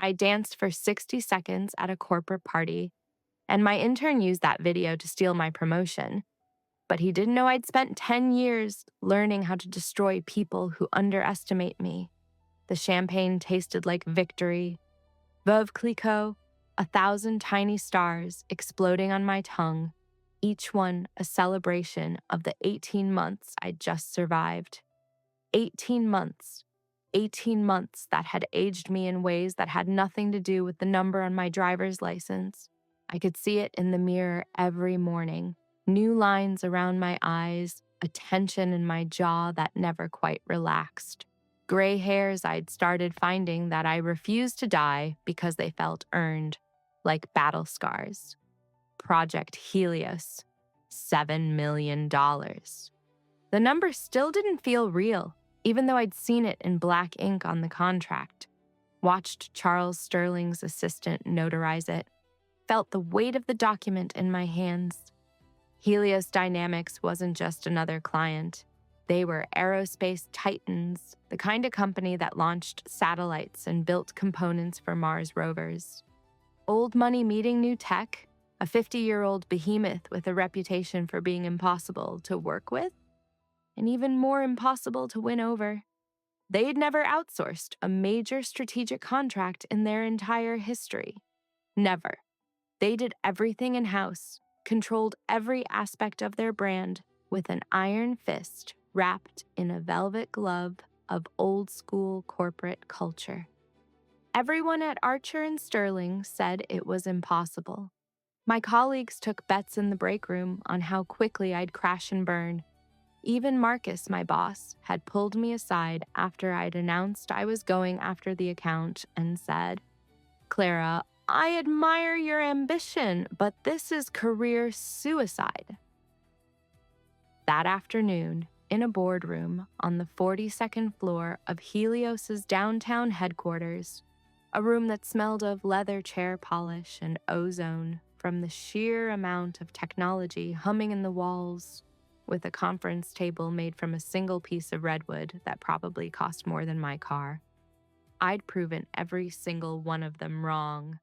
I danced for 60 seconds at a corporate party, and my intern used that video to steal my promotion. But he didn't know I'd spent 10 years learning how to destroy people who underestimate me. The champagne tasted like victory. Veuve Clicquot, 1,000 tiny stars exploding on my tongue, each one a celebration of the 18 months I'd just survived. 18 months. 18 months that had aged me in ways that had nothing to do with the number on my driver's license. I could see it in the mirror every morning. New lines around my eyes, a tension in my jaw that never quite relaxed. Gray hairs I'd started finding that I refused to dye because they felt earned, like battle scars. Project Helios, $7 million. The number still didn't feel real, even though I'd seen it in black ink on the contract. Watched Charles Sterling's assistant notarize it, felt the weight of the document in my hands. Helios Dynamics wasn't just another client. They were aerospace titans, the kind of company that launched satellites and built components for Mars rovers. Old money meeting new tech, a 50-year-old behemoth with a reputation for being impossible to work with, and even more impossible to win over. They'd never outsourced a major strategic contract in their entire history. Never. They did everything in-house, controlled every aspect of their brand with an iron fist wrapped in a velvet glove of old-school corporate culture. Everyone at Archer and Sterling said it was impossible. My colleagues took bets in the break room on how quickly I'd crash and burn. Even Marcus, my boss, had pulled me aside after I'd announced I was going after the account and said, "Clara, I admire your ambition, but this is career suicide." That afternoon, in a boardroom on the 42nd floor of Helios's downtown headquarters, a room that smelled of leather chair polish and ozone from the sheer amount of technology humming in the walls, with a conference table made from a single piece of redwood that probably cost more than my car. I'd proven every single one of them wrong.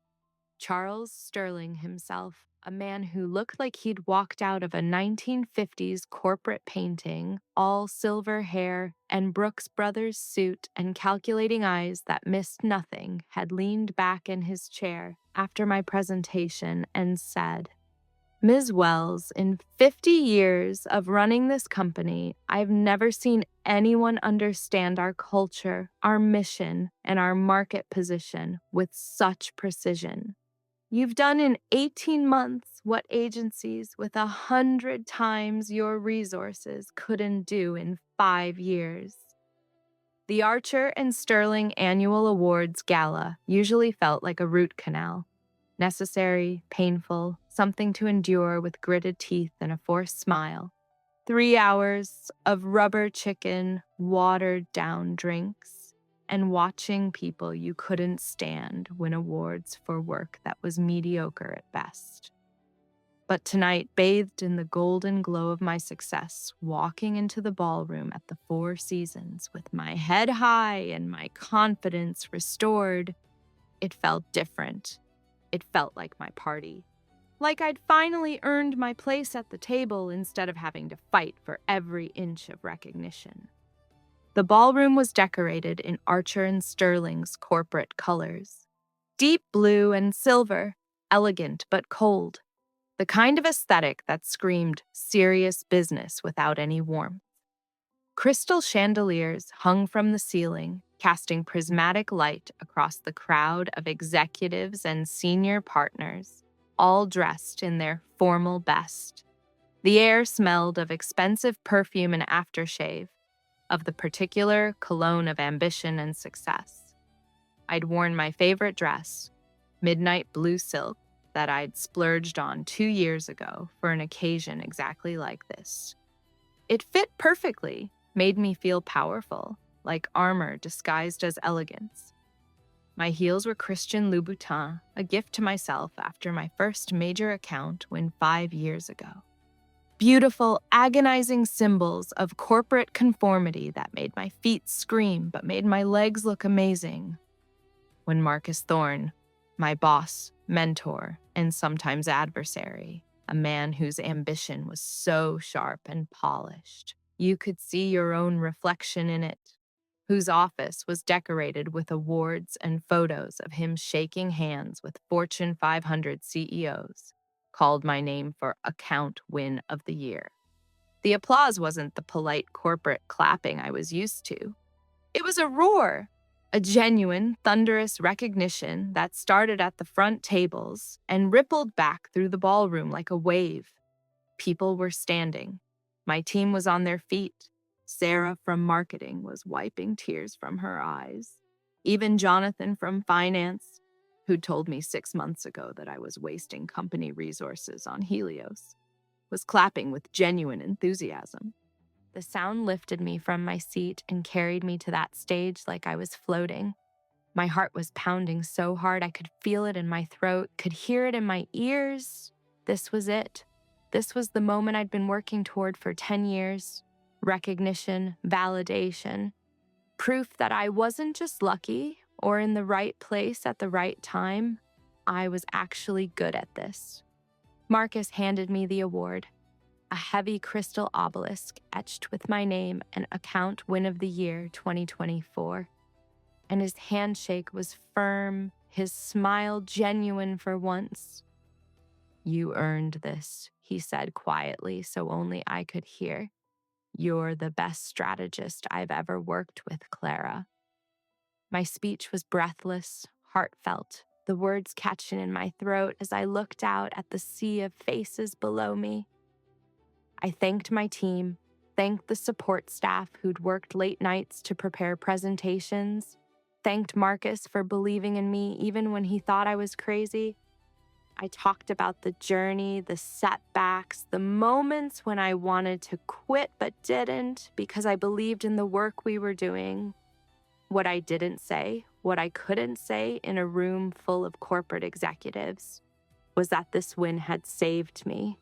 Charles Sterling himself, a man who looked like he'd walked out of a 1950s corporate painting, all silver hair and Brooks Brothers suit and calculating eyes that missed nothing, had leaned back in his chair after my presentation and said, "Ms. Wells, in 50 years of running this company, I've never seen anyone understand our culture, our mission, and our market position with such precision. You've done in 18 months what agencies with 100 times your resources couldn't do in 5 years." The Archer and Sterling Annual Awards Gala usually felt like a root canal. Necessary, painful, something to endure with gritted teeth and a forced smile. 3 hours of rubber chicken, watered-down drinks, and watching people you couldn't stand win awards for work that was mediocre at best. But tonight, bathed in the golden glow of my success, walking into the ballroom at the Four Seasons with my head high and my confidence restored, it felt different. It felt like my party. Like I'd finally earned my place at the table instead of having to fight for every inch of recognition. The ballroom was decorated in Archer and Sterling's corporate colors. Deep blue and silver, elegant but cold. The kind of aesthetic that screamed serious business without any warmth. Crystal chandeliers hung from the ceiling, casting prismatic light across the crowd of executives and senior partners, all dressed in their formal best. The air smelled of expensive perfume and aftershave, of the particular cologne of ambition and success. I'd worn my favorite dress, midnight blue silk, that I'd splurged on 2 years ago for an occasion exactly like this. It fit perfectly, made me feel powerful, like armor disguised as elegance. My heels were Christian Louboutin, a gift to myself after my first major account win 5 years ago. Beautiful, agonizing symbols of corporate conformity that made my feet scream but made my legs look amazing. when Marcus Thorne, my boss, mentor, and sometimes adversary, a man whose ambition was so sharp and polished, you could see your own reflection in it, whose office was decorated with awards and photos of him shaking hands with Fortune 500 CEOs, called my name for Account Win of the Year. The applause wasn't the polite corporate clapping I was used to. It was a roar, a genuine, thunderous recognition that started at the front tables and rippled back through the ballroom like a wave. People were standing. My team was on their feet. Sarah from marketing was wiping tears from her eyes. Even Jonathan from finance, who'd told me 6 months ago that I was wasting company resources on Helios, was clapping with genuine enthusiasm. The sound lifted me from my seat and carried me to that stage like I was floating. My heart was pounding so hard I could feel it in my throat, could hear it in my ears. This was it. This was the moment I'd been working toward for 10 years. Recognition, validation, proof that I wasn't just lucky or in the right place at the right time. I was actually good at this. Marcus handed me the award, a heavy crystal obelisk etched with my name and Account Win of the Year 2024. And his handshake was firm, his smile genuine for once. "You earned this," he said quietly so only I could hear. "You're the best strategist I've ever worked with, Clara." My speech was breathless, heartfelt, the words catching in my throat as I looked out at the sea of faces below me. I thanked my team, thanked the support staff who'd worked late nights to prepare presentations, thanked Marcus for believing in me even when he thought I was crazy. I talked about the journey, the setbacks, the moments when I wanted to quit but didn't because I believed in the work we were doing. What I didn't say, what I couldn't say in a room full of corporate executives, was that this win had saved me.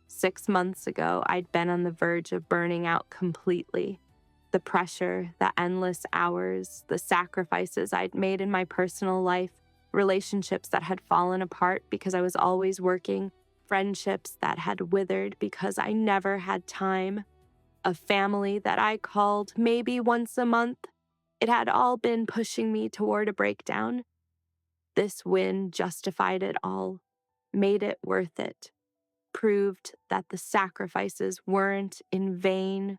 6 months ago, I'd been on the verge of burning out completely. The pressure, the endless hours, the sacrifices I'd made in my personal life, relationships that had fallen apart because I was always working, friendships that had withered because I never had time, a family that I called maybe once a month. It had all been pushing me toward a breakdown. This win justified it all, made it worth it, proved that the sacrifices weren't in vain.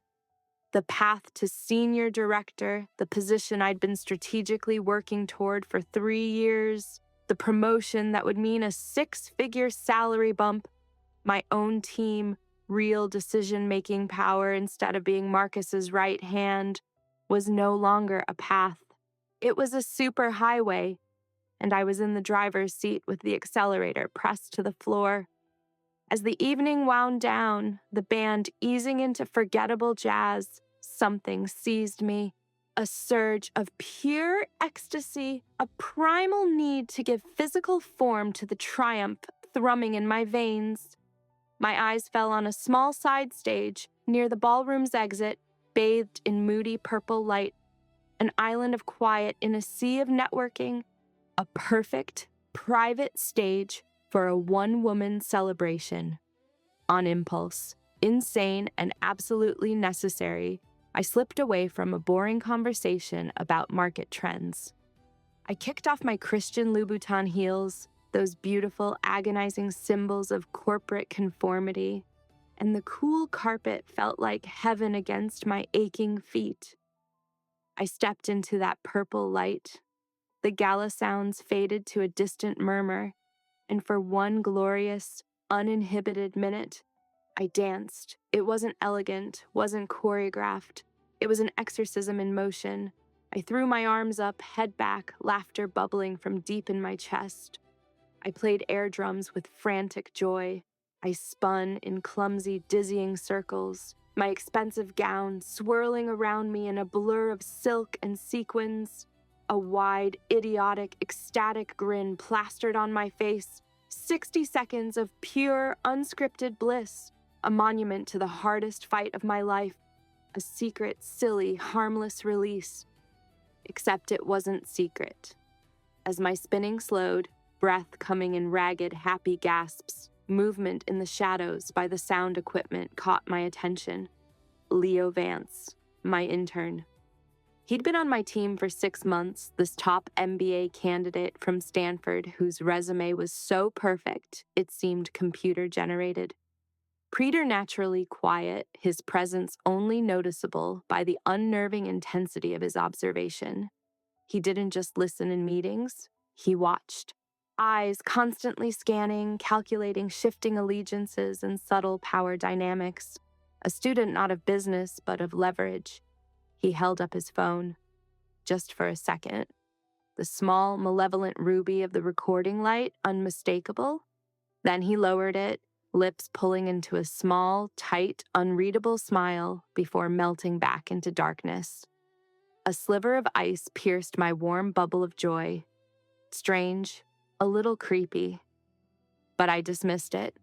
The path to senior director, the position I'd been strategically working toward for 3 years, the promotion that would mean a 6-figure salary bump, my own team, real decision-making power instead of being Marcus's right hand, was no longer a path. It was a superhighway, and I was in the driver's seat with the accelerator pressed to the floor. As the evening wound down, the band easing into forgettable jazz, something seized me. A surge of pure ecstasy, a primal need to give physical form to the triumph thrumming in my veins. My eyes fell on a small side stage near the ballroom's exit, bathed in moody purple light, an island of quiet in a sea of networking, a perfect, private stage for a one-woman celebration. On impulse, insane and absolutely necessary, I slipped away from a boring conversation about market trends. I kicked off my Christian Louboutin heels, those beautiful, agonizing symbols of corporate conformity, and the cool carpet felt like heaven against my aching feet. I stepped into that purple light. The gala sounds faded to a distant murmur, and for one glorious, uninhibited minute, I danced. It wasn't elegant, wasn't choreographed. It was an exorcism in motion. I threw my arms up, head back, laughter bubbling from deep in my chest. I played air drums with frantic joy. I spun in clumsy, dizzying circles, my expensive gown swirling around me in a blur of silk and sequins. A wide, idiotic, ecstatic grin plastered on my face. 60 seconds of pure, unscripted bliss, a monument to the hardest fight of my life, a secret, silly, harmless release. Except it wasn't secret. As my spinning slowed, breath coming in ragged, happy gasps, movement in the shadows by the sound equipment caught my attention. Leo Vance, my intern. He'd been on my team for 6 months, this top MBA candidate from Stanford whose resume was so perfect it seemed computer-generated. Preternaturally quiet, his presence only noticeable by the unnerving intensity of his observation. He didn't just listen in meetings, he watched. Eyes constantly scanning, calculating shifting allegiances and subtle power dynamics. A student not of business, but of leverage. He held up his phone. Just for a second. The small, malevolent ruby of the recording light unmistakable. Then he lowered it, lips pulling into a small, tight, unreadable smile before melting back into darkness. A sliver of ice pierced my warm bubble of joy. Strange, a little creepy. But I dismissed it.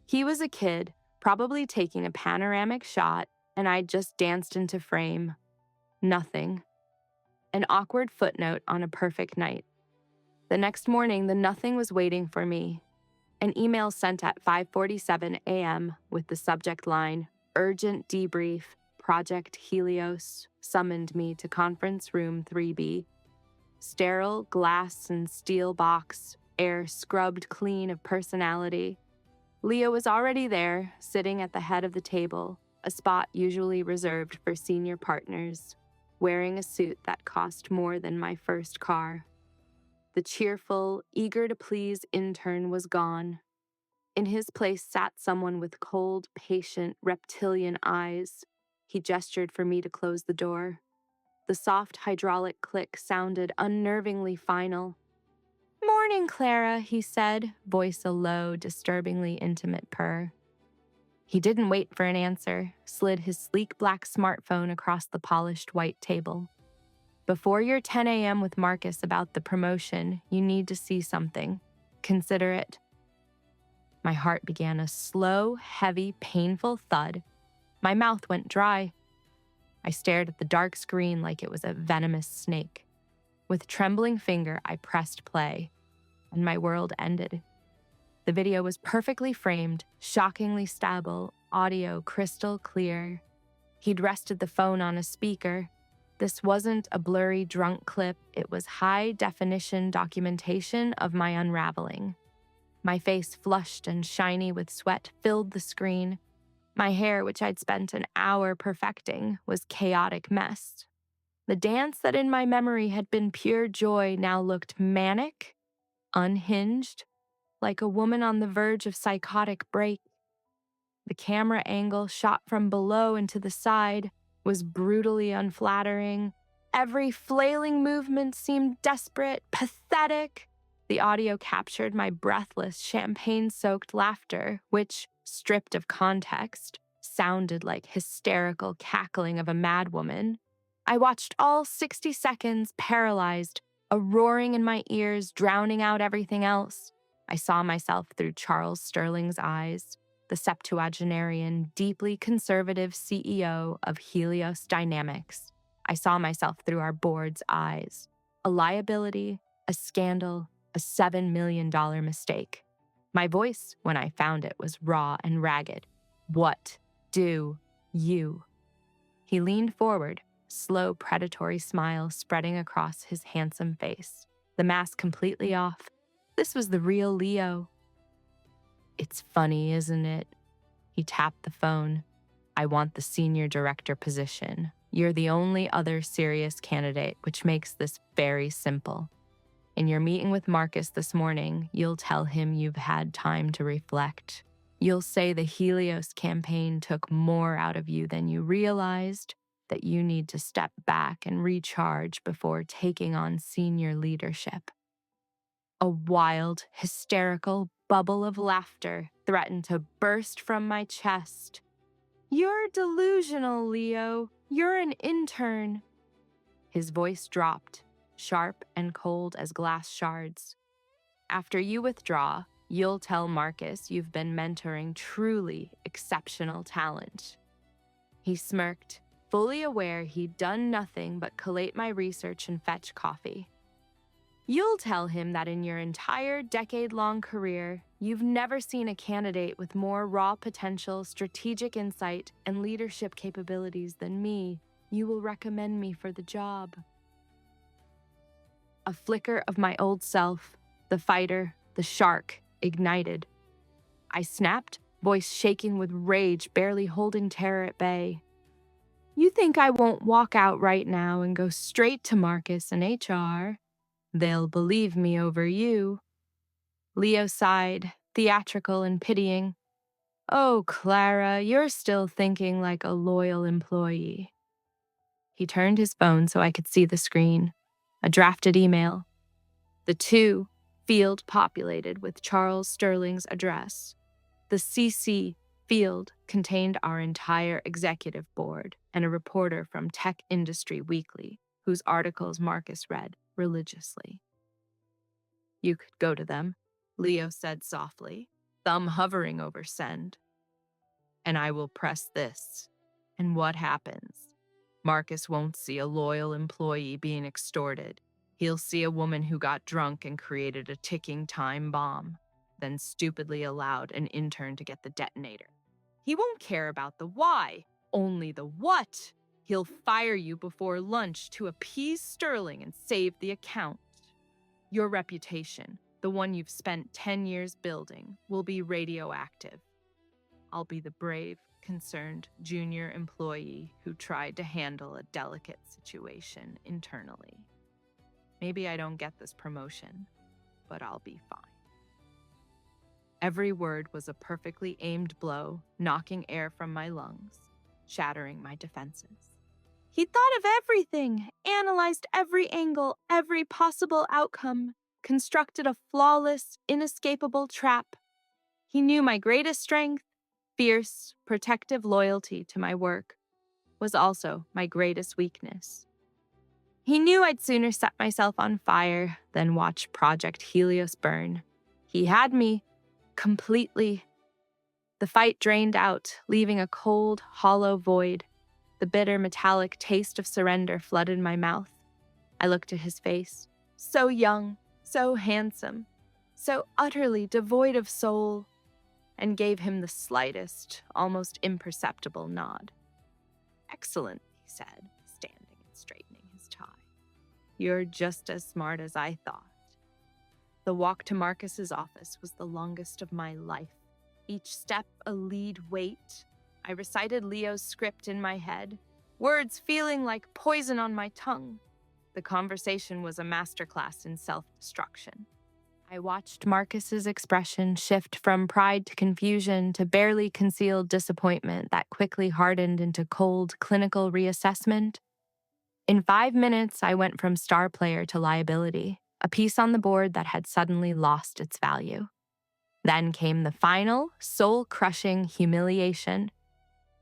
He was a kid, probably taking a panoramic shot, and I'd just danced into frame. Nothing. An awkward footnote on a perfect night. The next morning, the nothing was waiting for me. An email sent at 5:47 a.m. with the subject line, "Urgent debrief, Project Helios," summoned me to conference room 3B. Sterile glass and steel box, air scrubbed clean of personality. Leo was already there, sitting at the head of the table, a spot usually reserved for senior partners, wearing a suit that cost more than my first car. The cheerful, eager-to-please intern was gone. In his place sat someone with cold, patient, reptilian eyes. He gestured for me to close the door. The soft hydraulic click sounded unnervingly final. "Morning, Clara," he said, voice a low, disturbingly intimate purr. He didn't wait for an answer, slid his sleek black smartphone across the polished white table. "Before your 10 a.m. with Marcus about the promotion, you need to see something. Consider it." My heart began a slow, heavy, painful thud. My mouth went dry. I stared at the dark screen like it was a venomous snake. With trembling finger, I pressed play, and my world ended. The video was perfectly framed, shockingly stable, audio crystal clear. He'd rested the phone on a speaker. This wasn't a blurry drunk clip, it was high-definition documentation of my unraveling. My face, flushed and shiny with sweat, filled the screen. My hair, which I'd spent an hour perfecting, was chaotic mess. The dance that in my memory had been pure joy now looked manic, unhinged, like a woman on the verge of psychotic break. The camera angle, shot from below and to the side, was brutally unflattering. Every flailing movement seemed desperate, pathetic. The audio captured my breathless, champagne-soaked laughter, which, stripped of context, sounded like hysterical cackling of a madwoman. I watched all 60 seconds, paralyzed, a roaring in my ears, drowning out everything else. I saw myself through Charles Sterling's eyes, the septuagenarian, deeply conservative CEO of Helios Dynamics. I saw myself through our board's eyes. A liability, a scandal, a $7 million mistake. My voice, when I found it, was raw and ragged. "What do you?" He leaned forward, slow predatory smile spreading across his handsome face. The mask completely off. This was the real Leo. "It's funny, isn't it?" He tapped the phone. "I want the senior director position. You're the only other serious candidate, which makes this very simple. In your meeting with Marcus this morning, you'll tell him you've had time to reflect. You'll say the Helios campaign took more out of you than you realized, that you need to step back and recharge before taking on senior leadership." A wild, hysterical bubble of laughter threatened to burst from my chest. "You're delusional, Leo. You're an intern." His voice dropped, sharp and cold as glass shards. "After you withdraw, you'll tell Marcus you've been mentoring truly exceptional talent." He smirked, fully aware he'd done nothing but collate my research and fetch coffee. You'll tell him that in your entire decade-long career, you've never seen a candidate with more raw potential, strategic insight, and leadership capabilities than me. You will recommend me for the job. A flicker of my old self, the fighter, the shark, ignited. I snapped, voice shaking with rage, barely holding terror at bay. You think I won't walk out right now and go straight to Marcus and HR? They'll believe me over you. Leo sighed, theatrical and pitying. Oh, Clara, you're still thinking like a loyal employee. He turned his phone so I could see the screen. A drafted email. The to field populated with Charles Sterling's address. The CC field contained our entire executive board and a reporter from Tech Industry Weekly, whose articles Marcus read religiously. You could go to them, Leo said softly, thumb hovering over send. And I will press this. And what happens? Marcus won't see a loyal employee being extorted. He'll see a woman who got drunk and created a ticking time bomb, then stupidly allowed an intern to get the detonator. He won't care about the why, only the what. He'll fire you before lunch to appease Sterling and save the account. Your reputation, the one you've spent 10 years building, will be radioactive. I'll be the brave, concerned junior employee who tried to handle a delicate situation internally. Maybe I don't get this promotion, but I'll be fine. Every word was a perfectly aimed blow, knocking air from my lungs, shattering my defenses. He thought of everything, analyzed every angle, every possible outcome, constructed a flawless, inescapable trap. He knew my greatest strength, fierce, protective loyalty to my work, was also my greatest weakness. He knew I'd sooner set myself on fire than watch Project Helios burn. He had me completely. The fight drained out, leaving a cold, hollow void. The bitter, metallic taste of surrender flooded my mouth. I looked at his face, so young, so handsome, so utterly devoid of soul, and gave him the slightest, almost imperceptible nod. Excellent, he said, standing and straightening his tie. You're just as smart as I thought. The walk to Marcus's office was the longest of my life. Each step a lead weight. I recited Leo's script in my head, words feeling like poison on my tongue. The conversation was a masterclass in self-destruction. I watched Marcus's expression shift from pride to confusion to barely concealed disappointment that quickly hardened into cold, clinical reassessment. In 5 minutes, I went from star player to liability, a piece on the board that had suddenly lost its value. Then came the final, soul-crushing humiliation,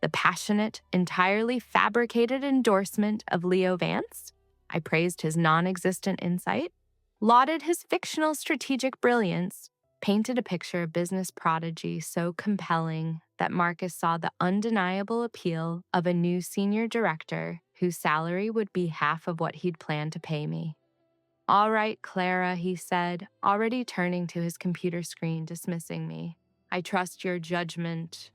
the passionate, entirely fabricated endorsement of Leo Vance. I praised his non-existent insight, lauded his fictional strategic brilliance, painted a picture of business prodigy so compelling that Marcus saw the undeniable appeal of a new senior director whose salary would be half of what he'd planned to pay me. All right, Clara, he said, already turning to his computer screen, dismissing me. I trust your judgment.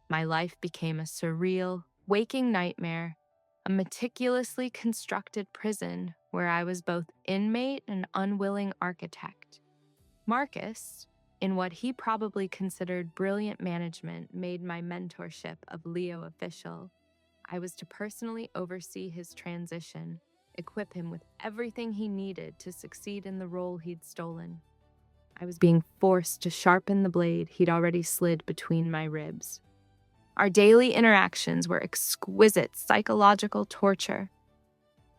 My life became a surreal, waking nightmare, a meticulously constructed prison where I was both inmate and unwilling architect. Marcus, in what he probably considered brilliant management, made my mentorship of Leo official. I was to personally oversee his transition, equip him with everything he needed to succeed in the role he'd stolen. I was being forced to sharpen the blade he'd already slid between my ribs. Our daily interactions were exquisite psychological torture.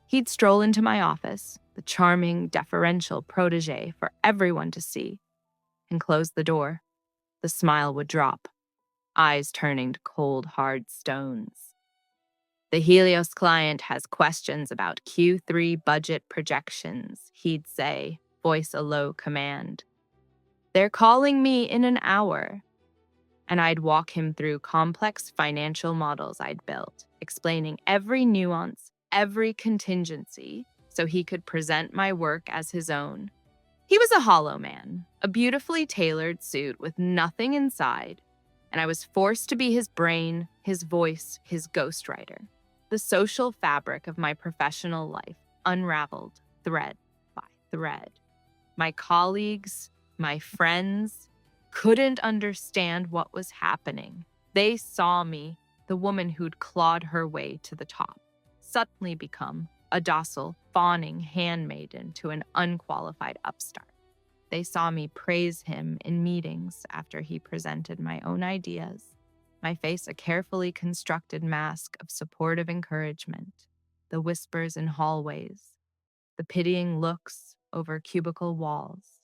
He'd stroll into my office, the charming, deferential protege for everyone to see, and close the door. The smile would drop, eyes turning to cold, hard stones. The Helios client has questions about Q3 budget projections, he'd say, voice a low command. They're calling me in an hour. And I'd walk him through complex financial models I'd built, explaining every nuance, every contingency, so he could present my work as his own. He was a hollow man, a beautifully tailored suit with nothing inside, and I was forced to be his brain, his voice, his ghostwriter. The social fabric of my professional life unraveled thread by thread. My colleagues, my friends, couldn't understand what was happening. They saw me, the woman who'd clawed her way to the top, suddenly become a docile, fawning handmaiden to an unqualified upstart. They saw me praise him in meetings after he presented my own ideas, my face a carefully constructed mask of supportive encouragement, the whispers in hallways, the pitying looks over cubicle walls,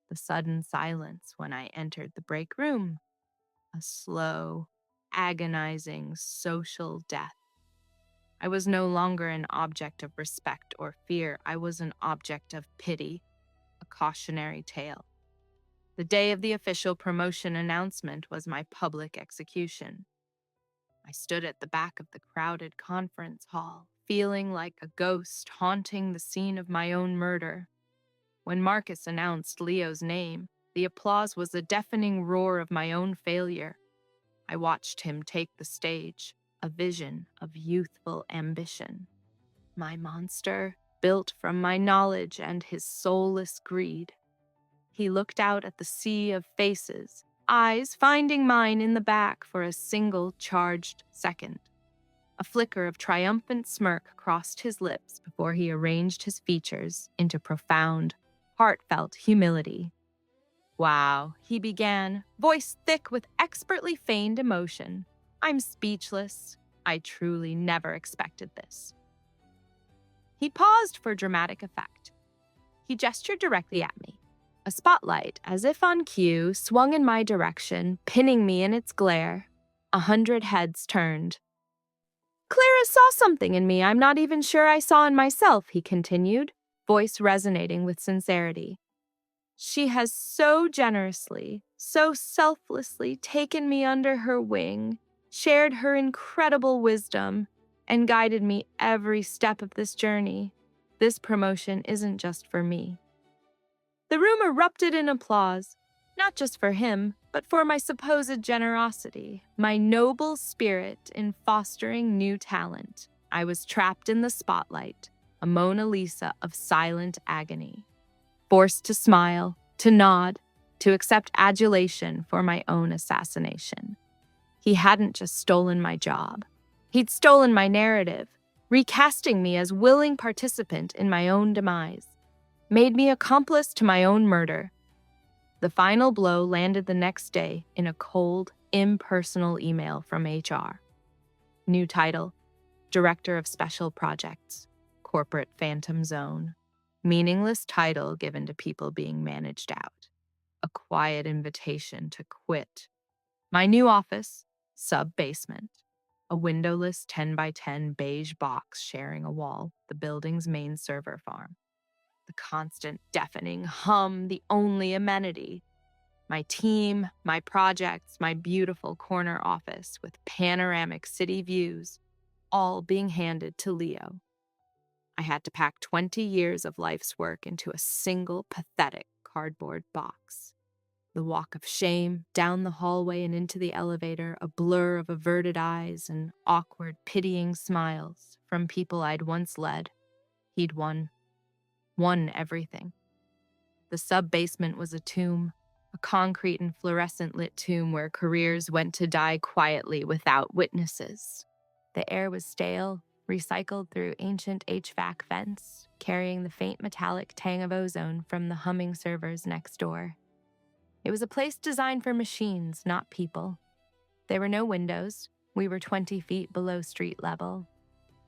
the sudden silence when I entered the break room, a slow, agonizing social death. I was no longer an object of respect or fear. I was an object of pity, a cautionary tale. The day of the official promotion announcement was my public execution. I stood at the back of the crowded conference hall, feeling like a ghost haunting the scene of my own murder. When Marcus announced Leo's name, the applause was a deafening roar of my own failure. I watched him take the stage, a vision of youthful ambition. My monster, built from my knowledge and his soulless greed. He looked out at the sea of faces, eyes finding mine in the back for a single charged second. A flicker of triumphant smirk crossed his lips before he arranged his features into profound, heartfelt humility. "Wow," he began, voice thick with expertly feigned emotion. "I'm speechless. I truly never expected this." He paused for dramatic effect. He gestured directly at me. A spotlight, as if on cue, swung in my direction, pinning me in its glare. 100 heads turned. "Clara saw something in me I'm not even sure I saw in myself," he continued, voice resonating with sincerity. "She has so generously, so selflessly taken me under her wing, shared her incredible wisdom, and guided me every step of this journey. This promotion isn't just for me." The room erupted in applause, not just for him, but for my supposed generosity, my noble spirit in fostering new talent. I was trapped in the spotlight, a Mona Lisa of silent agony, forced to smile, to nod, to accept adulation for my own assassination. He hadn't just stolen my job. He'd stolen my narrative, recasting me as willing participant in my own demise, made me accomplice to my own murder. The final blow landed the next day in a cold, impersonal email from HR. New title: Director of Special Projects, Corporate Phantom Zone. Meaningless title given to people being managed out. A quiet invitation to quit. My new office, sub-basement. A windowless 10 by 10 beige box sharing a wall, the building's main server farm. The constant deafening hum, the only amenity. My team, my projects, my beautiful corner office with panoramic city views, all being handed to Leo. I had to pack 20 years of life's work into a single pathetic cardboard box. The walk of shame, down the hallway and into the elevator, a blur of averted eyes and awkward, pitying smiles from people I'd once led. He'd won everything. The sub-basement was a tomb, a concrete and fluorescent-lit tomb where careers went to die quietly without witnesses. The air was stale, recycled through ancient HVAC vents, carrying the faint metallic tang of ozone from the humming servers next door. It was a place designed for machines, not people. There were no windows. We were 20 feet below street level.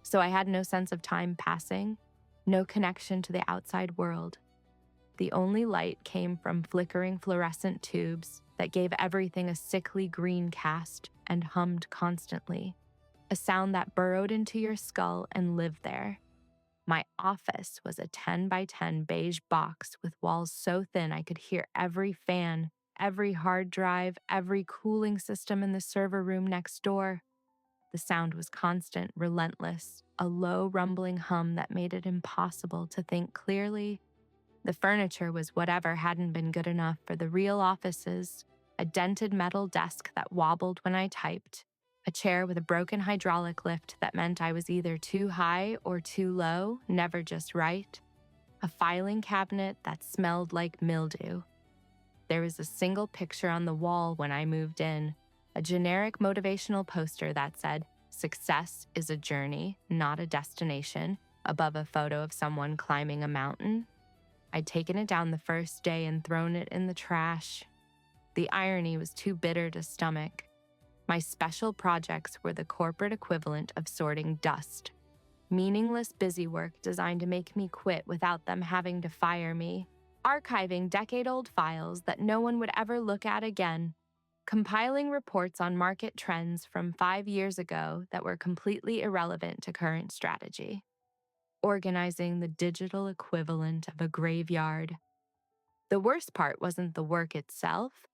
So I had no sense of time passing, no connection to the outside world. The only light came from flickering fluorescent tubes that gave everything a sickly green cast and hummed constantly, a sound that burrowed into your skull and lived there. My office was a 10 by 10 beige box with walls so thin I could hear every fan, every hard drive, every cooling system in the server room next door. The sound was constant, relentless, a low, rumbling hum that made it impossible to think clearly. The furniture was whatever hadn't been good enough for the real offices: a dented metal desk that wobbled when I typed, a chair with a broken hydraulic lift that meant I was either too high or too low, never just right, a filing cabinet that smelled like mildew. There was a single picture on the wall when I moved in, a generic motivational poster that said, "Success is a journey, not a destination," above a photo of someone climbing a mountain. I'd taken it down the first day and thrown it in the trash. The irony was too bitter to stomach. My special projects were the corporate equivalent of sorting dust. Meaningless busy work designed to make me quit without them having to fire me. Archiving decade-old files that no one would ever look at again. Compiling reports on market trends from 5 years ago that were completely irrelevant to current strategy. Organizing the digital equivalent of a graveyard. The worst part wasn't the work itself,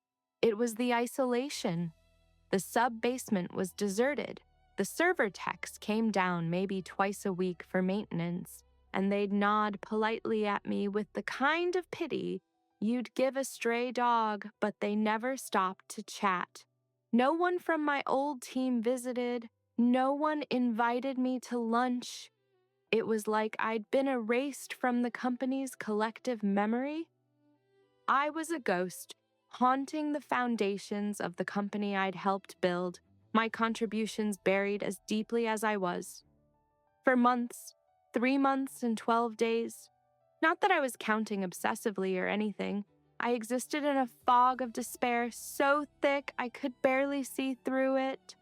it was the isolation. The sub-basement was deserted. The server techs came down maybe twice a week for maintenance, and they'd nod politely at me with the kind of pity you'd give a stray dog, but they never stopped to chat. No one from my old team visited. No one invited me to lunch. It was like I'd been erased from the company's collective memory. I was a ghost, haunting the foundations of the company I'd helped build, my contributions buried as deeply as I was. For months, 3 months and 12 days, not that I was counting obsessively or anything, I existed in a fog of despair so thick I could barely see through it.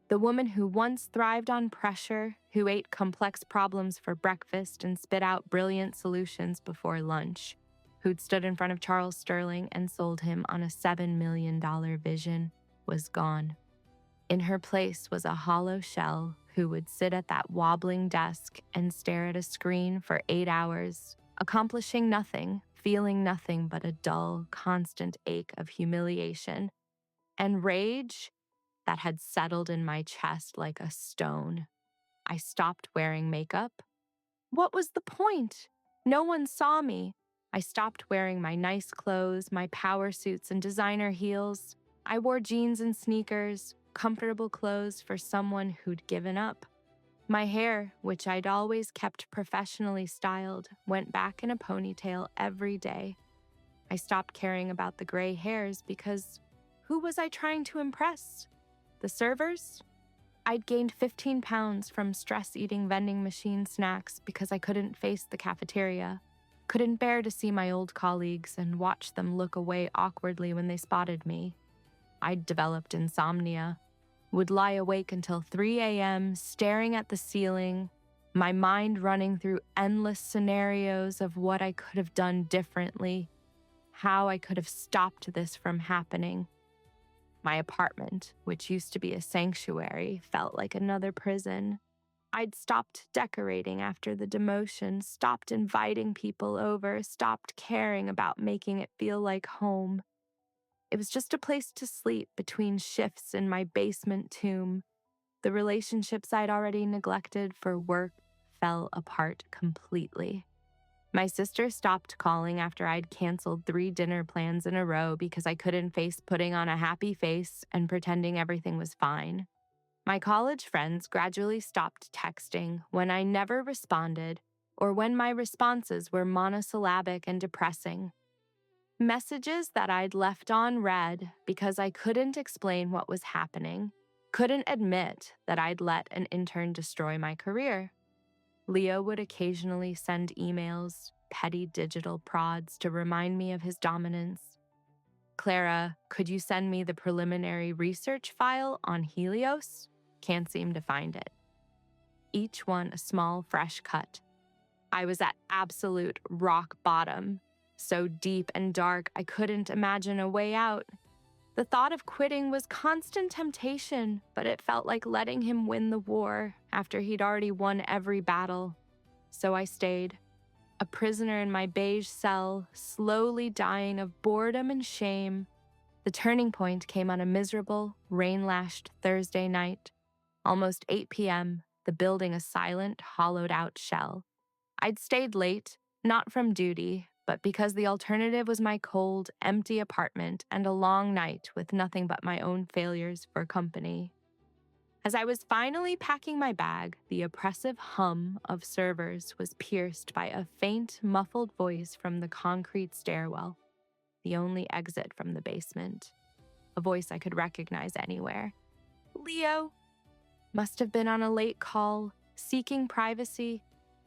The woman who once thrived on pressure, who ate complex problems for breakfast and spit out brilliant solutions before lunch, who'd stood in front of Charles Sterling and sold him on a $7 million vision, was gone. In her place was a hollow shell who would sit at that wobbling desk and stare at a screen for 8 hours, accomplishing nothing, feeling nothing but a dull, constant ache of humiliation and rage that had settled in my chest like a stone. I stopped wearing makeup. What was the point? No one saw me. I stopped wearing my nice clothes, my power suits and designer heels. I wore jeans and sneakers, comfortable clothes for someone who'd given up. My hair, which I'd always kept professionally styled, went back in a ponytail every day. I stopped caring about the gray hairs because who was I trying to impress? The servers? I'd gained 15 pounds from stress-eating vending machine snacks because I couldn't face the cafeteria, couldn't bear to see my old colleagues and watch them look away awkwardly when they spotted me. I'd developed insomnia, would lie awake until 3 a.m. staring at the ceiling, my mind running through endless scenarios of what I could have done differently, how I could have stopped this from happening. My apartment, which used to be a sanctuary, felt like another prison. I'd stopped decorating after the demotion, stopped inviting people over, stopped caring about making it feel like home. It was just a place to sleep between shifts in my basement tomb. The relationships I'd already neglected for work fell apart completely. My sister stopped calling after I'd canceled 3 dinner plans in a row because I couldn't face putting on a happy face and pretending everything was fine. My college friends gradually stopped texting when I never responded or when my responses were monosyllabic and depressing. Messages that I'd left unread because I couldn't explain what was happening, couldn't admit that I'd let an intern destroy my career. Leo would occasionally send emails, petty digital prods to remind me of his dominance. "Clara, could you send me the preliminary research file on Helios? Can't seem to find it." Each one a small, fresh cut. I was at absolute rock bottom, so deep and dark I couldn't imagine a way out. The thought of quitting was constant temptation, but it felt like letting him win the war after he'd already won every battle. So I stayed, a prisoner in my beige cell, slowly dying of boredom and shame. The turning point came on a miserable, rain-lashed Thursday night. Almost 8 p.m., the building a silent, hollowed-out shell. I'd stayed late, not from duty, but because the alternative was my cold, empty apartment and a long night with nothing but my own failures for company. As I was finally packing my bag, the oppressive hum of servers was pierced by a faint, muffled voice from the concrete stairwell, the only exit from the basement. A voice I could recognize anywhere. Leo! Must have been on a late call, seeking privacy.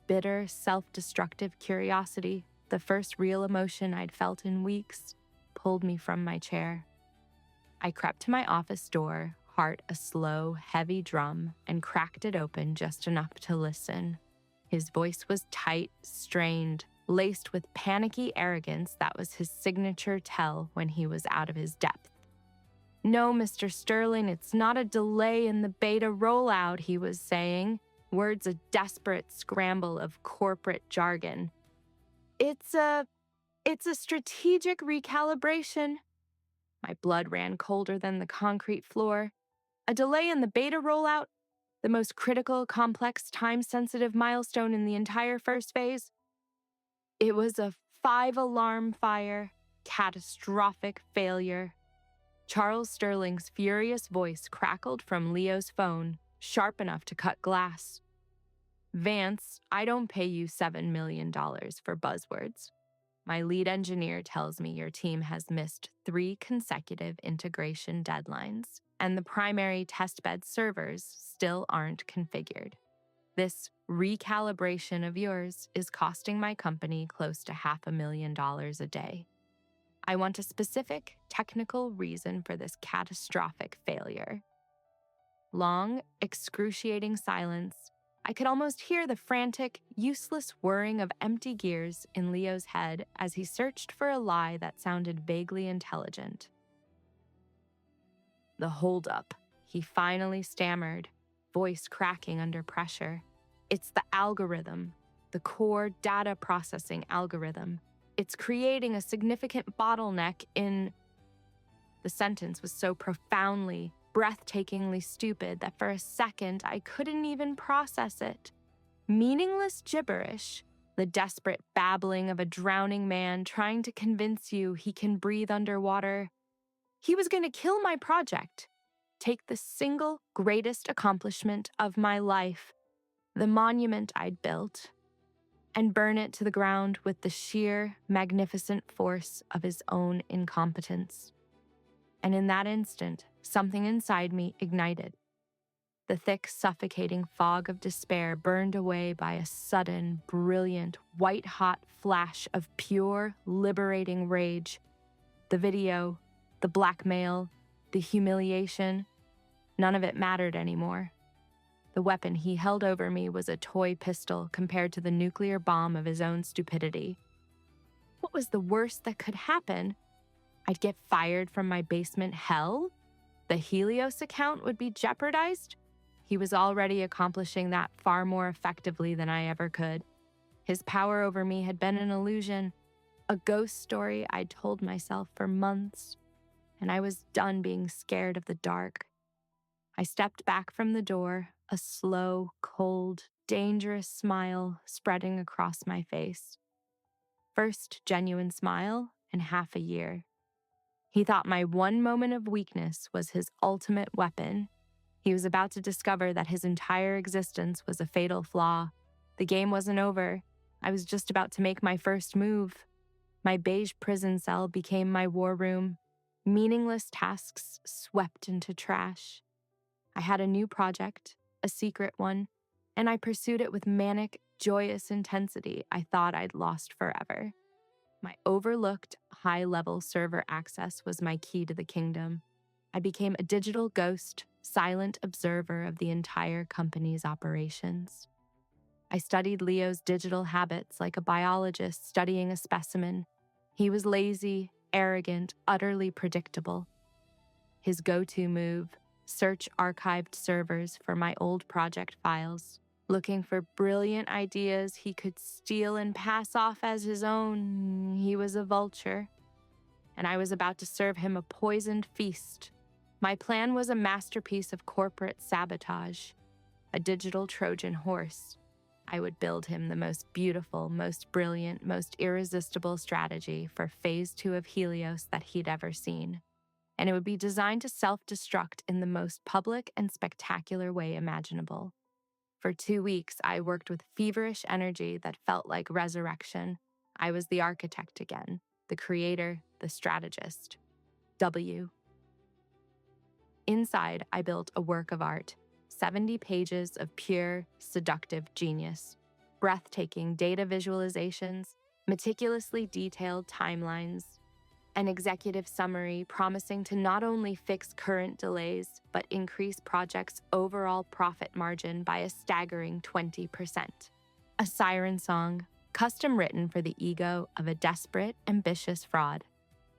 Bitter, self-destructive curiosity, the first real emotion I'd felt in weeks, pulled me from my chair. I crept to my office door, heart a slow, heavy drum, and cracked it open just enough to listen. His voice was tight, strained, laced with panicky arrogance that was his signature tell when he was out of his depth. "No, Mr. Sterling, it's not a delay in the beta rollout," he was saying, words a desperate scramble of corporate jargon. It's a strategic recalibration." My blood ran colder than the concrete floor. A delay in the beta rollout, the most critical, complex, time-sensitive milestone in the entire first phase. It was a 5-alarm fire, catastrophic failure. Charles Sterling's furious voice crackled from Leo's phone, sharp enough to cut glass. "Vance, I don't pay you $7 million for buzzwords. My lead engineer tells me your team has missed 3 consecutive integration deadlines, and the primary testbed servers still aren't configured. This recalibration of yours is costing my company close to $500,000 a day. I want a specific technical reason for this catastrophic failure." Long, excruciating silence. I could almost hear the frantic, useless whirring of empty gears in Leo's head as he searched for a lie that sounded vaguely intelligent. "The holdup," he finally stammered, voice cracking under pressure. "It's the algorithm, the core data processing algorithm. It's creating a significant bottleneck in..." The sentence was so profoundly, breathtakingly stupid that for a second I couldn't even process it. Meaningless gibberish, the desperate babbling of a drowning man trying to convince you he can breathe underwater. He was going to kill my project, take the single greatest accomplishment of my life, the monument I'd built, and burn it to the ground with the sheer, magnificent force of his own incompetence. And in that instant, something inside me ignited. The thick, suffocating fog of despair burned away by a sudden, brilliant, white-hot flash of pure, liberating rage. The video, the blackmail, the humiliation, none of it mattered anymore. The weapon he held over me was a toy pistol compared to the nuclear bomb of his own stupidity. What was the worst that could happen? I'd get fired from my basement hell? The Helios account would be jeopardized? He was already accomplishing that far more effectively than I ever could. His power over me had been an illusion, a ghost story I'd told myself for months, and I was done being scared of the dark. I stepped back from the door, a slow, cold, dangerous smile spreading across my face. First genuine smile in half a year. He thought my one moment of weakness was his ultimate weapon. He was about to discover that his entire existence was a fatal flaw. The game wasn't over. I was just about to make my first move. My beige prison cell became my war room. Meaningless tasks swept into trash. I had a new project, a secret one, and I pursued it with manic, joyous intensity I thought I'd lost forever. My overlooked, high-level server access was my key to the kingdom. I became a digital ghost, silent observer of the entire company's operations. I studied Leo's digital habits like a biologist studying a specimen. He was lazy, arrogant, utterly predictable. His go-to move, search archived servers for my old project files, looking for brilliant ideas he could steal and pass off as his own. He was a vulture, and I was about to serve him a poisoned feast. My plan was a masterpiece of corporate sabotage, a digital Trojan horse. I would build him the most beautiful, most brilliant, most irresistible strategy for phase 2 of Helios that he'd ever seen. And it would be designed to self-destruct in the most public and spectacular way imaginable. For 2 weeks, I worked with feverish energy that felt like resurrection. I was the architect again, the creator, the strategist. W. Inside, I built a work of art, 70 pages of pure, seductive genius, breathtaking data visualizations, meticulously detailed timelines, an executive summary promising to not only fix current delays, but increase projects' overall profit margin by a staggering 20%. A siren song, custom written for the ego of a desperate, ambitious fraud.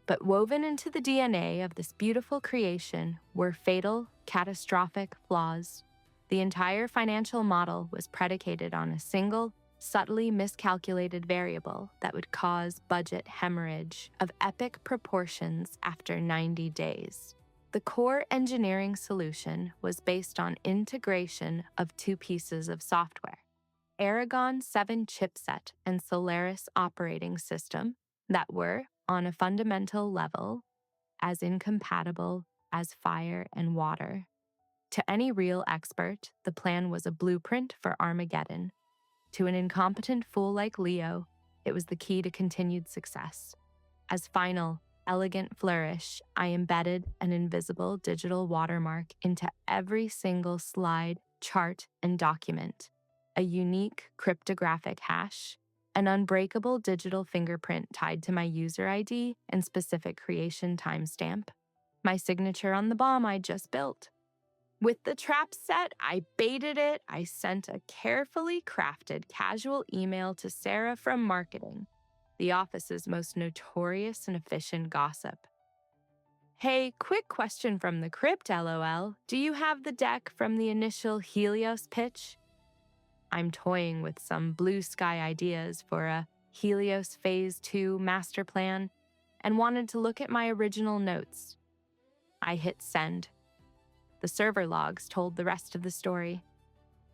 But woven into the DNA of this beautiful creation were fatal, catastrophic flaws. The entire financial model was predicated on a single, subtly miscalculated variable that would cause budget hemorrhage of epic proportions after 90 days. The core engineering solution was based on integration of 2 pieces of software: Aragon 7 chipset and Solaris operating system that were, on a fundamental level, as incompatible as fire and water. To any real expert, the plan was a blueprint for Armageddon. To an incompetent fool like Leo, it was the key to continued success. As final, elegant flourish, I embedded an invisible digital watermark into every single slide, chart, and document, a unique cryptographic hash, an unbreakable digital fingerprint tied to my user ID and specific creation timestamp, my signature on the bomb I just built. With the trap set, I baited it. I sent a carefully crafted casual email to Sarah from marketing, the office's most notorious and efficient gossip. Hey, quick question from the crypt, LOL. Do you have the deck from the initial Helios pitch? I'm toying with some blue sky ideas for a Helios Phase 2 master plan and wanted to look at my original notes. I hit send. The server logs told the rest of the story.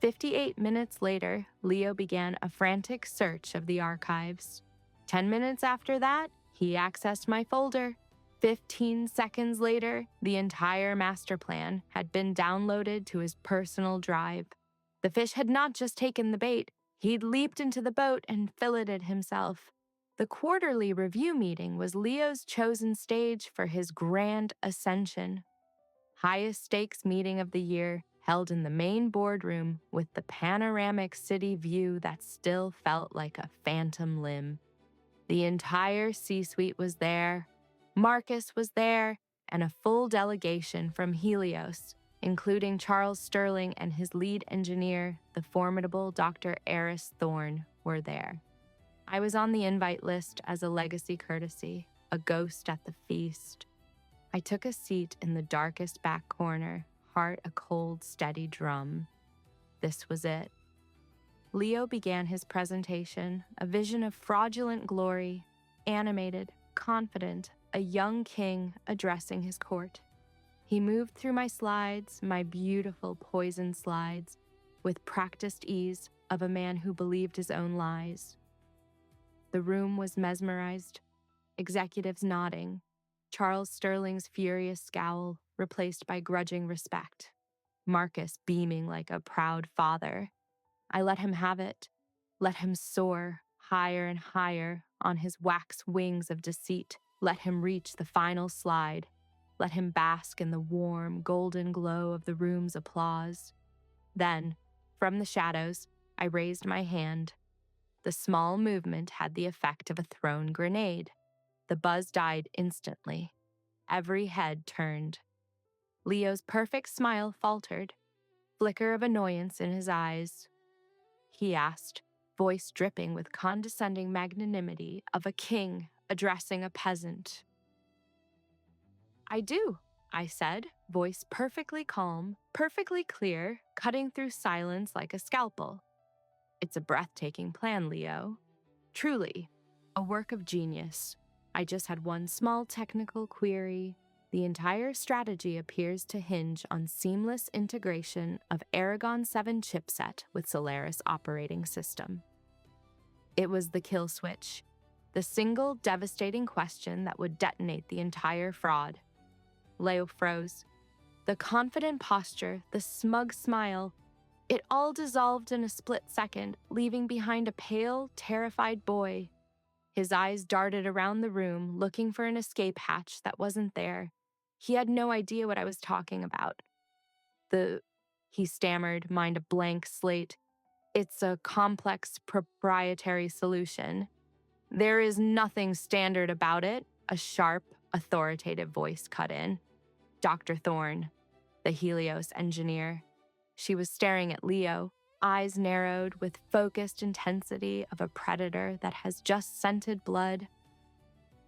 58 minutes later, Leo began a frantic search of the archives. 10 minutes after that, he accessed my folder. 15 seconds later, the entire master plan had been downloaded to his personal drive. The fish had not just taken the bait, he'd leaped into the boat and filleted himself. The quarterly review meeting was Leo's chosen stage for his grand ascension. Highest stakes meeting of the year, held in the main boardroom with the panoramic city view that still felt like a phantom limb. The entire C-suite was there, Marcus was there, and a full delegation from Helios, including Charles Sterling and his lead engineer, the formidable Dr. Eris Thorne, were there. I was on the invite list as a legacy courtesy, a ghost at the feast. I took a seat in the darkest back corner, heart a cold, steady drum. This was it. Leo began his presentation, a vision of fraudulent glory, animated, confident, a young king addressing his court. He moved through my slides, my beautiful poison slides, with practiced ease of a man who believed his own lies. The room was mesmerized, executives nodding, Charles Sterling's furious scowl replaced by grudging respect, Marcus beaming like a proud father. I let him have it, let him soar higher and higher on his wax wings of deceit, let him reach the final slide, let him bask in the warm, golden glow of the room's applause. Then, from the shadows, I raised my hand. The small movement had the effect of a thrown grenade. The buzz died instantly. Every head turned. Leo's perfect smile faltered, flicker of annoyance in his eyes. He asked, voice dripping with condescending magnanimity of a king addressing a peasant. I do, I said, voice perfectly calm, perfectly clear, cutting through silence like a scalpel. It's a breathtaking plan, Leo. Truly, a work of genius. I just had one small technical query. The entire strategy appears to hinge on seamless integration of Aragon 7 chipset with Solaris operating system. It was the kill switch, the single devastating question that would detonate the entire fraud. Leo froze. The confident posture, the smug smile, it all dissolved in a split second, leaving behind a pale, terrified boy. His eyes darted around the room, looking for an escape hatch that wasn't there. He had no idea what I was talking about. He stammered, mind a blank slate. It's a complex proprietary solution. There is nothing standard about it, a sharp, authoritative voice cut in. Dr. Thorne, the Helios engineer. She was staring at Leo, eyes narrowed with focused intensity of a predator that has just scented blood.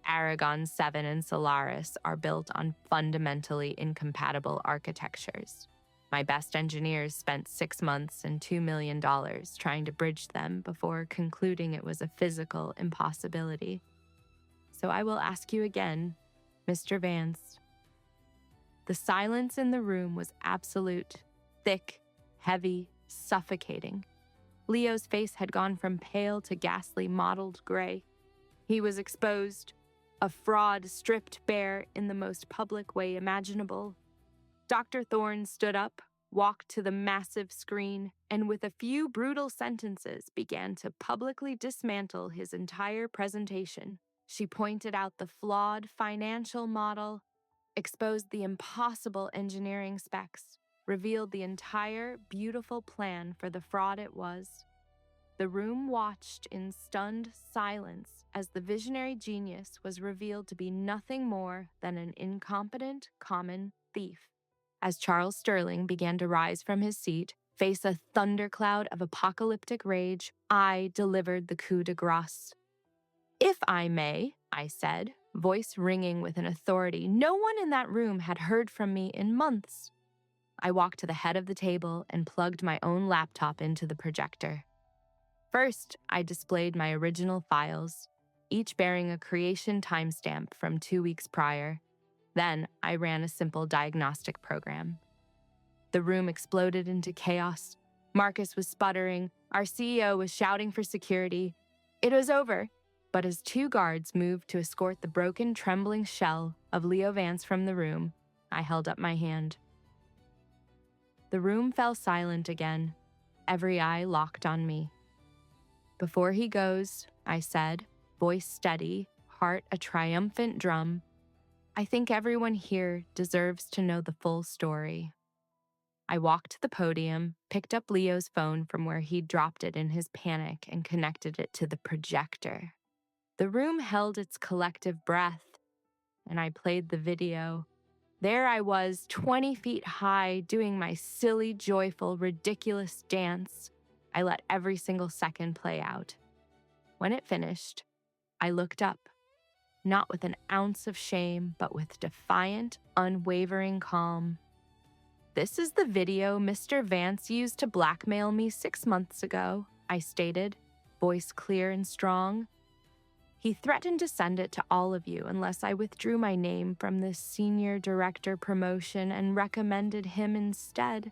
Aragon 7 and Solaris are built on fundamentally incompatible architectures. My best engineers spent 6 months and $2 million trying to bridge them before concluding it was a physical impossibility. So I will ask you again, Mr. Vance. The silence in the room was absolute, thick, heavy, suffocating. Leo's face had gone from pale to ghastly mottled gray. He was exposed, a fraud stripped bare in the most public way imaginable. Dr. Thorne stood up, walked to the massive screen, and with a few brutal sentences began to publicly dismantle his entire presentation. She pointed out the flawed financial model, exposed the impossible engineering specs, revealed the entire beautiful plan for the fraud it was. The room watched in stunned silence as the visionary genius was revealed to be nothing more than an incompetent common thief. As Charles Sterling began to rise from his seat, face a thundercloud of apocalyptic rage, I delivered the coup de grace. "If I may," I said, voice ringing with an authority no one in that room had heard from me in months. I walked to the head of the table and plugged my own laptop into the projector. First, I displayed my original files, each bearing a creation timestamp from 2 weeks prior. Then, I ran a simple diagnostic program. The room exploded into chaos. Marcus was sputtering. Our CEO was shouting for security. It was over. But as 2 guards moved to escort the broken, trembling shell of Leo Vance from the room, I held up my hand. The room fell silent again, every eye locked on me. "Before he goes," I said, voice steady, heart a triumphant drum, "I think everyone here deserves to know the full story." I walked to the podium, picked up Leo's phone from where he'd dropped it in his panic, and connected it to the projector. The room held its collective breath, and I played the video. There I was, 20 feet high, doing my silly, joyful, ridiculous dance. I let every single second play out. When it finished, I looked up, not with an ounce of shame, but with defiant, unwavering calm. "This is the video Mr. Vance used to blackmail me 6 months ago," I stated, voice clear and strong. "He threatened to send it to all of you unless I withdrew my name from this senior director promotion and recommended him instead.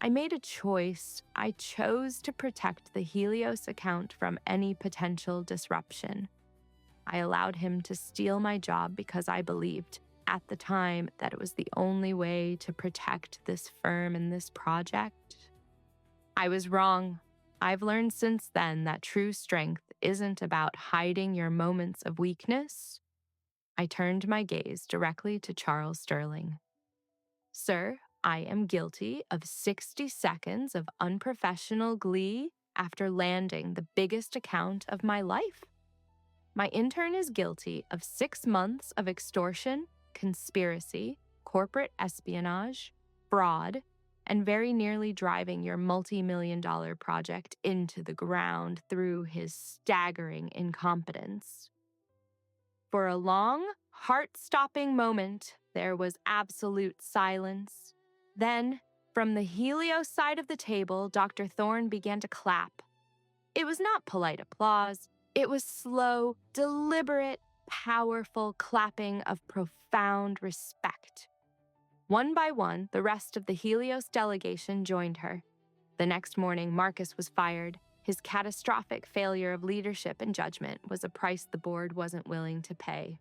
I made a choice. I chose to protect the Helios account from any potential disruption. I allowed him to steal my job because I believed, at the time, that it was the only way to protect this firm and this project. I was wrong. I've learned since then that true strength isn't about hiding your moments of weakness." I turned my gaze directly to Charles Sterling. "Sir, I am guilty of 60 seconds of unprofessional glee after landing the biggest account of my life. My intern is guilty of 6 months of extortion, conspiracy, corporate espionage, fraud, and very nearly driving your multi-million-dollar project into the ground through his staggering incompetence." For a long, heart-stopping moment, there was absolute silence. Then, from the Helios side of the table, Dr. Thorne began to clap. It was not polite applause. It was slow, deliberate, powerful clapping of profound respect. One by one, the rest of the Helios delegation joined her. The next morning, Marcus was fired. His catastrophic failure of leadership and judgment was a price the board wasn't willing to pay.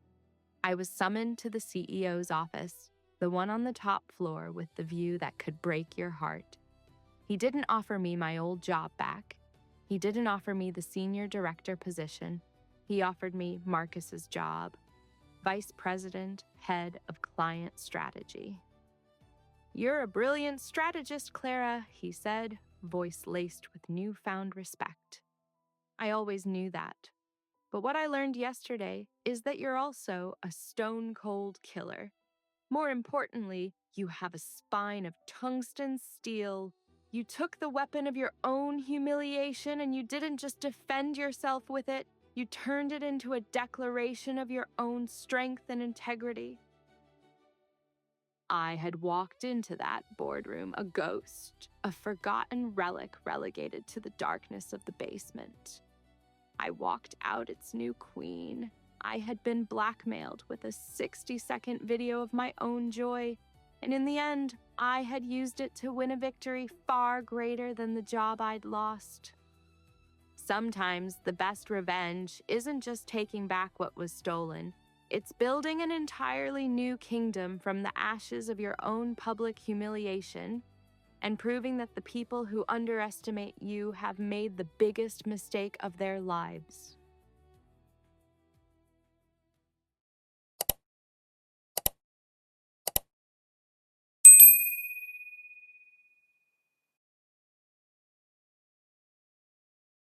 I was summoned to the CEO's office, the one on the top floor with the view that could break your heart. He didn't offer me my old job back. He didn't offer me the senior director position. He offered me Marcus's job, vice president, head of client strategy. "You're a brilliant strategist, Clara," he said, voice laced with newfound respect. I always knew that. But what I learned yesterday is that you're also a stone-cold killer. More importantly, you have a spine of tungsten steel. You took the weapon of your own humiliation and you didn't just defend yourself with it, you turned it into a declaration of your own strength and integrity. I had walked into that boardroom a ghost, a forgotten relic relegated to the darkness of the basement. I walked out its new queen. I had been blackmailed with a 60-second video of my own joy, and in the end, I had used it to win a victory far greater than the job I'd lost. Sometimes the best revenge isn't just taking back what was stolen. It's building an entirely new kingdom from the ashes of your own public humiliation and proving that the people who underestimate you have made the biggest mistake of their lives.